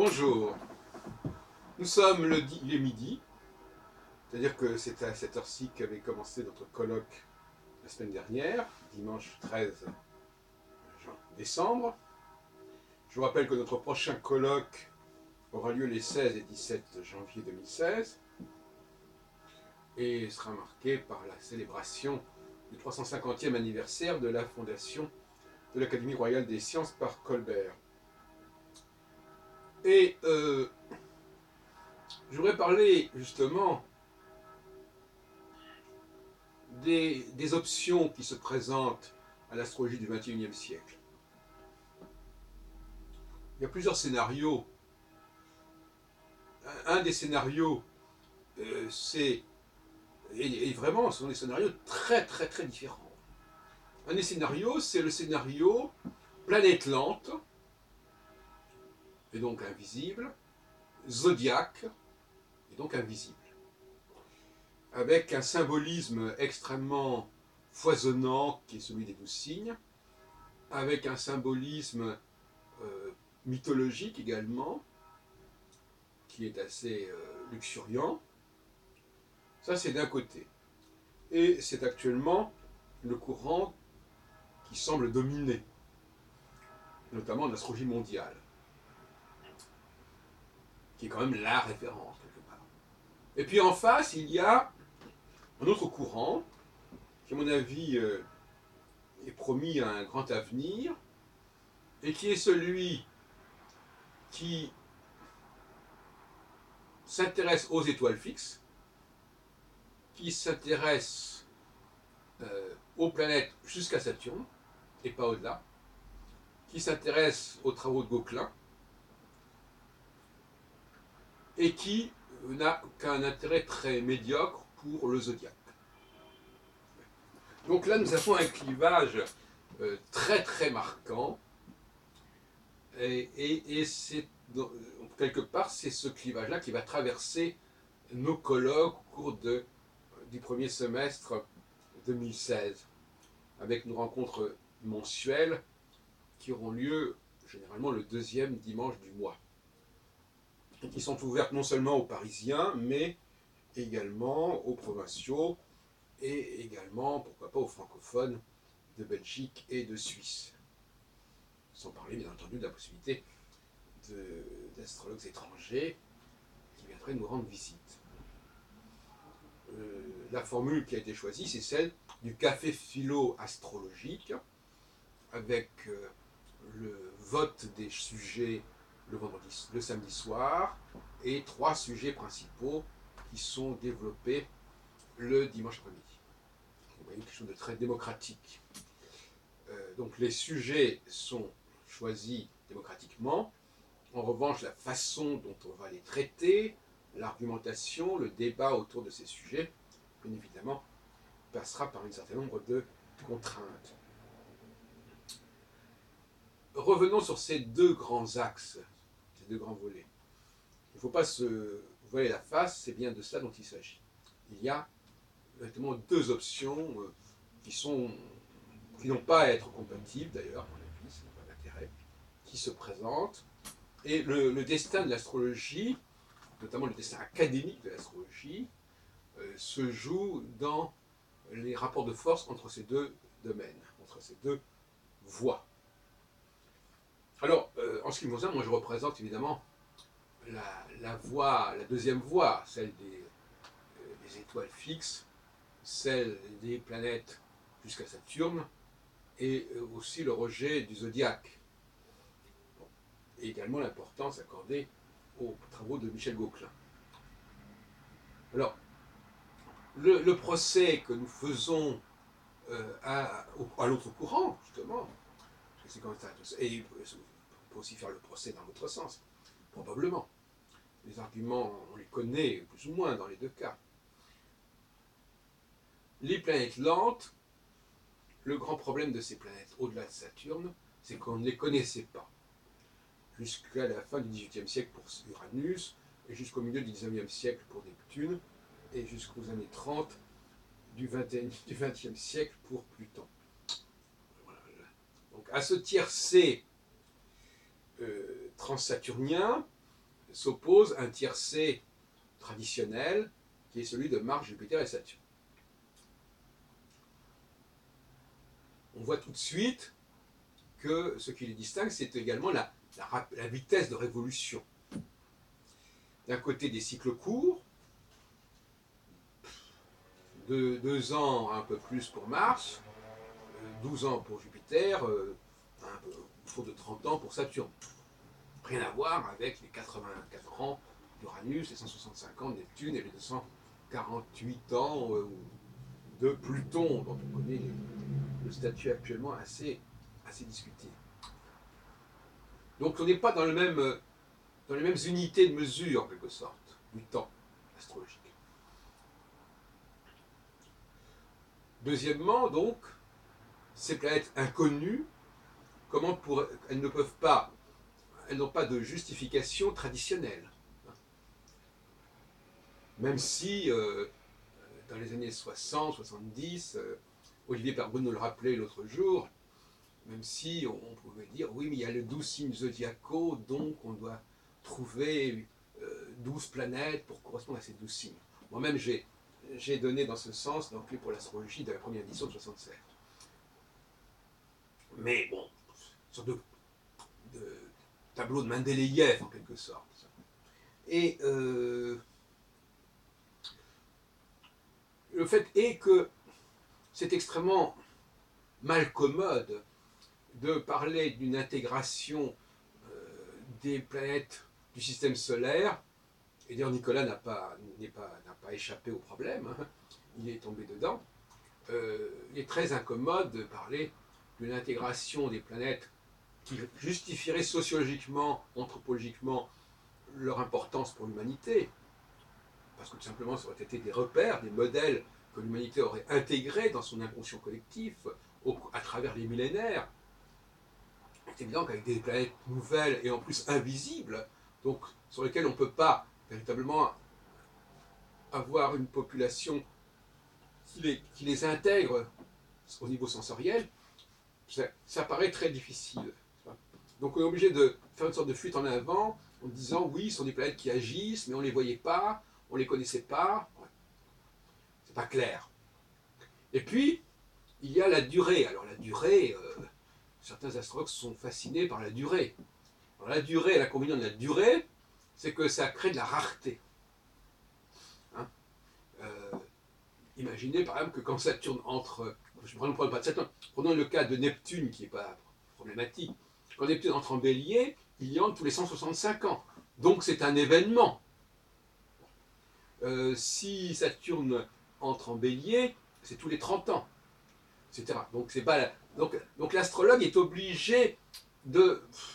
Bonjour, nous sommes il est midi, c'est-à-dire que c'est à cette heure-ci qu'avait commencé notre colloque la semaine dernière, dimanche 13 décembre. Je vous rappelle que notre prochain colloque aura lieu les 16 et 17 janvier 2016 et sera marqué par la célébration du 350e anniversaire de la fondation de l'Académie royale des sciences par Colbert. Et je voudrais parler justement des options qui se présentent à l'astrologie du XXIe siècle. Il y a plusieurs scénarios. Un des scénarios, c'est... Et vraiment, ce sont des scénarios très très très différents. Un des scénarios, c'est le scénario planète lente, et donc invisible, zodiaque, et donc invisible. Avec un symbolisme extrêmement foisonnant qui est celui des 12 signes, avec un symbolisme mythologique également, qui est assez luxuriant. Ça, c'est d'un côté. Et c'est actuellement le courant qui semble dominer, notamment l'astrologie mondiale, qui est quand même la référence quelque part. Et puis en face, il y a un autre courant, qui à mon avis est promis à un grand avenir, et qui est celui qui s'intéresse aux étoiles fixes, qui s'intéresse aux planètes jusqu'à Saturne, et pas au-delà, qui s'intéresse aux travaux de Gauquelin, et qui n'a qu'un intérêt très médiocre pour le zodiaque. Donc là, nous avons un clivage très très marquant, et c'est quelque part, c'est ce clivage-là qui va traverser nos colloques au cours du premier semestre 2016, avec nos rencontres mensuelles qui auront lieu généralement le deuxième dimanche du mois, et qui sont ouvertes non seulement aux Parisiens, mais également aux provinciaux, et également, pourquoi pas, aux francophones de Belgique et de Suisse. Sans parler, bien entendu, de la possibilité d'astrologues étrangers qui viendraient nous rendre visite. La formule qui a été choisie, c'est celle du café philo-astrologique, avec le vote des sujets le samedi soir, et 3 sujets principaux qui sont développés le dimanche après-midi. Vous voyez, quelque chose de très démocratique. Donc les sujets sont choisis démocratiquement. En revanche, la façon dont on va les traiter, l'argumentation, le débat autour de ces sujets, bien évidemment, passera par un certain nombre de contraintes. Revenons sur ces deux grands axes, ces deux grands volets. Il ne faut pas se voiler la face, c'est bien de ça dont il s'agit. Il y a exactement deux options qui n'ont pas à être compatibles, d'ailleurs, à mon avis, ça n'a pas d'intérêt, qui se présentent. Et le destin de l'astrologie, notamment le destin académique de l'astrologie, se joue dans les rapports de force entre ces deux domaines, entre ces deux voies. Alors, en ce qui me concerne, moi je représente évidemment la deuxième voie, celle des étoiles fixes, celle des planètes jusqu'à Saturne, et aussi le rejet du zodiaque. Bon. Et également l'importance accordée aux travaux de Michel Gauquelin. Alors, le procès que nous faisons à l'autre courant, justement, c'est comme ça, et on peut aussi faire le procès dans l'autre sens, probablement. Les arguments, on les connaît plus ou moins dans les deux cas. Les planètes lentes, le grand problème de ces planètes au-delà de Saturne, c'est qu'on ne les connaissait pas. Jusqu'à la fin du XVIIIe siècle pour Uranus, et jusqu'au milieu du XIXe siècle pour Neptune, et jusqu'aux années 30 du XXe siècle pour Pluton. Voilà. Donc à ce tiercé transsaturnien, s'oppose un tiercé traditionnel qui est celui de Mars, Jupiter et Saturne. On voit tout de suite que ce qui les distingue, c'est également la vitesse de révolution. D'un côté, des cycles courts, de 2 ans un peu plus pour Mars, 12 ans pour Jupiter, au fond de 30 ans pour Saturne. Rien à voir avec les 84 ans d'Uranus, les 165 ans de Neptune et les 248 ans de Pluton, dont on connaît le statut actuellement assez discuté. Donc on n'est pas dans les mêmes unités de mesure, en quelque sorte, du temps astrologique. Deuxièmement, donc, ces planètes inconnues, elles n'ont pas de justification traditionnelle. Même si, dans les années 60, 70, Olivier Perboun nous le rappelait l'autre jour, même si on pouvait dire, oui, mais il y a les 12 signes zodiacaux, donc on doit trouver 12 planètes pour correspondre à ces 12 signes. Moi-même, j'ai donné dans ce sens dans Clé pour l'astrologie de la première édition de 67. Mais bon, une sorte de tableau de Mendeleïev en quelque sorte. Et le fait est que c'est extrêmement malcommode de parler d'une intégration des planètes du système solaire. Et d'ailleurs, Nicolas n'a pas échappé au problème, hein. Il est tombé dedans. Il est très incommode de parler d'une intégration des planètes qui justifierait sociologiquement, anthropologiquement leur importance pour l'humanité, parce que tout simplement ça aurait été des repères, des modèles que l'humanité aurait intégrés dans son inconscient collectif à travers les millénaires. C'est évident qu'avec des planètes nouvelles et en plus invisibles, donc sur lesquelles on ne peut pas véritablement avoir une population qui les intègre au niveau sensoriel, ça paraît très difficile. Donc on est obligé de faire une sorte de fuite en avant en disant oui, ce sont des planètes qui agissent, mais on ne les voyait pas, on ne les connaissait pas. Ouais. C'est pas clair. Et puis, il y a la durée. Alors la durée, certains astrologues sont fascinés par la durée. Alors la durée, l'inconvénient de la durée, c'est que ça crée de la rareté. Hein, imaginez par exemple que quand Saturne entre, je ne prends pas de Saturne, prenons le cas de Neptune qui n'est pas problématique. Quand Neptune entre en bélier, il y entre tous les 165 ans. Donc c'est un événement. Si Saturne entre en bélier, c'est tous les 30 ans, etc. Donc, donc l'astrologue est obligé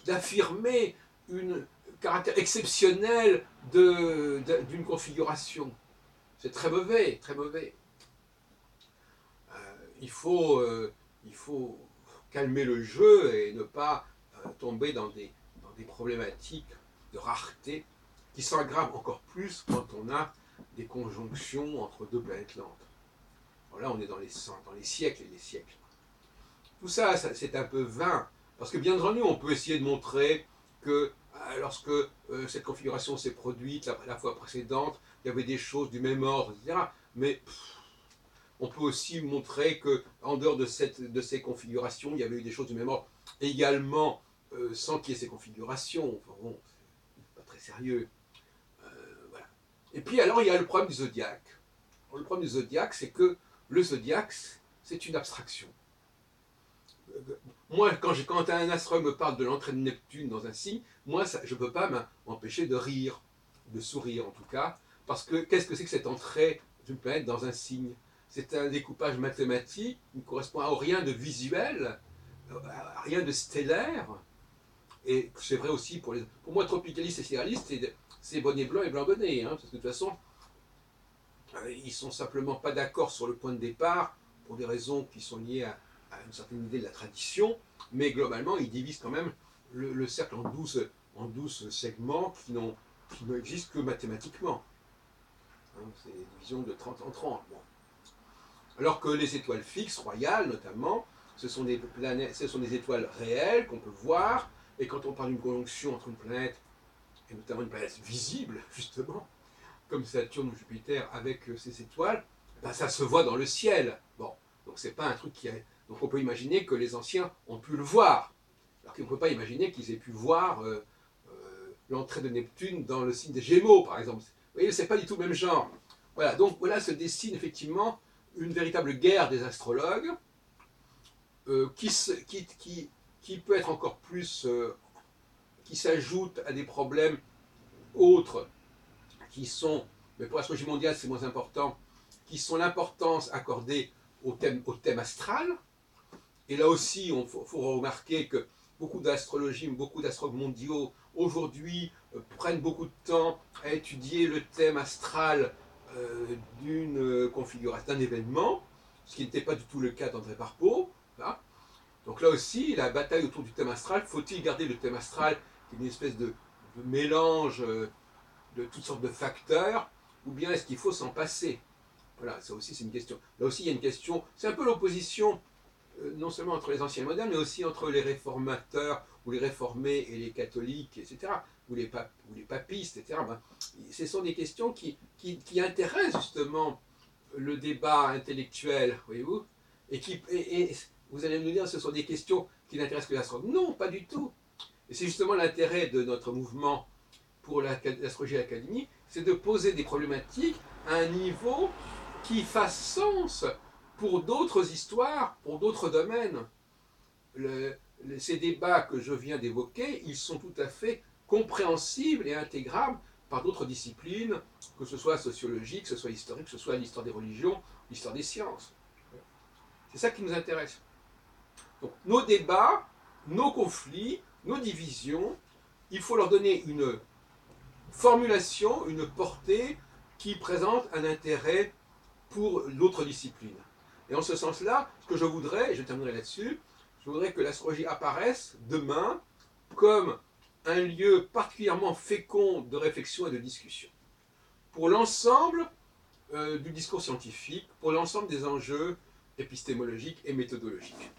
d'affirmer un caractère exceptionnel d'une configuration. C'est très mauvais, très mauvais. Il faut calmer le jeu et ne pas tomber dans des problématiques de rareté qui s'aggravent encore plus quand on a des conjonctions entre deux planètes lentes. Alors là, on est dans les siècles et les siècles. Tout ça, c'est un peu vain, parce que bien entendu, on peut essayer de montrer que lorsque cette configuration s'est produite la fois précédente, il y avait des choses du même ordre, etc. Mais on peut aussi montrer qu'en dehors de ces configurations, il y avait eu des choses du même ordre également sans qu'il y ait ces configurations. Enfin bon, c'est pas très sérieux. Voilà. Et puis alors, il y a le problème du zodiaque. Le problème du zodiaque, c'est que le zodiaque, c'est une abstraction. Moi, quand un astrologue me parle de l'entrée de Neptune dans un signe, moi, je ne peux pas m'empêcher de rire, de sourire en tout cas, parce que qu'est-ce que c'est que cette entrée d'une planète dans un signe? C'est un découpage mathématique qui ne correspond à rien de visuel, à rien de stellaire. Et c'est vrai aussi pour moi, tropicaliste et séraliste, c'est bonnet blanc et blanc bonnet, hein, parce que de toute façon, ils sont simplement pas d'accord sur le point de départ, pour des raisons qui sont liées à une certaine idée de la tradition, mais globalement, ils divisent quand même le cercle en 12 segments qui n'existent que mathématiquement. Hein, c'est des divisions de 30 en 30. Bon. Alors que les étoiles fixes, royales notamment, ce sont des étoiles réelles qu'on peut voir, et quand on parle d'une conjonction entre une planète et notamment une planète visible, justement, comme Saturne ou Jupiter avec ses étoiles, ben ça se voit dans le ciel. Bon, donc c'est pas un truc qui a... Donc on peut imaginer que les anciens ont pu le voir, alors qu'on ne peut pas imaginer qu'ils aient pu voir l'entrée de Neptune dans le signe des Gémeaux, par exemple. Vous voyez, c'est pas du tout le même genre. Voilà, donc voilà se dessine effectivement une véritable guerre des astrologues qui peut être encore plus... qui s'ajoute à des problèmes autres qui sont, mais pour l'astrologie mondiale c'est moins important, qui sont l'importance accordée au thème astral. Et là aussi, il faut remarquer que beaucoup d'astrologie, beaucoup d'astrologues mondiaux aujourd'hui prennent beaucoup de temps à étudier le thème astral d'une configuration, d'un événement, ce qui n'était pas du tout le cas d'André Parpo. Là. Donc là aussi, la bataille autour du thème astral, faut-il garder le thème astral, qui est une espèce de mélange de toutes sortes de facteurs, ou bien est-ce qu'il faut s'en passer? Voilà, ça aussi c'est une question. Là aussi il y a une question, c'est un peu l'opposition, non seulement entre les anciens et les modernes, mais aussi entre les réformateurs, ou les réformés et les catholiques, etc., ou les papistes, etc. Ben, ce sont des questions qui intéressent justement le débat intellectuel, voyez-vous, et vous allez nous dire que ce sont des questions qui n'intéressent que l'astrologie. Non, pas du tout. Et c'est justement l'intérêt de notre mouvement pour l'astrologie à l'académie, c'est de poser des problématiques à un niveau qui fasse sens pour d'autres histoires, pour d'autres domaines. Ces débats que je viens d'évoquer, ils sont tout à fait compréhensibles et intégrables par d'autres disciplines, que ce soit sociologique, que ce soit historique, que ce soit l'histoire des religions, l'histoire des sciences. C'est ça qui nous intéresse. Donc nos débats, nos conflits, nos divisions, il faut leur donner une formulation, une portée qui présente un intérêt pour l'autre discipline. Et en ce sens-là, ce que je voudrais, et je terminerai là-dessus, je voudrais que l'astrologie apparaisse demain comme un lieu particulièrement fécond de réflexion et de discussion. Pour l'ensemble du discours scientifique, pour l'ensemble des enjeux épistémologiques et méthodologiques.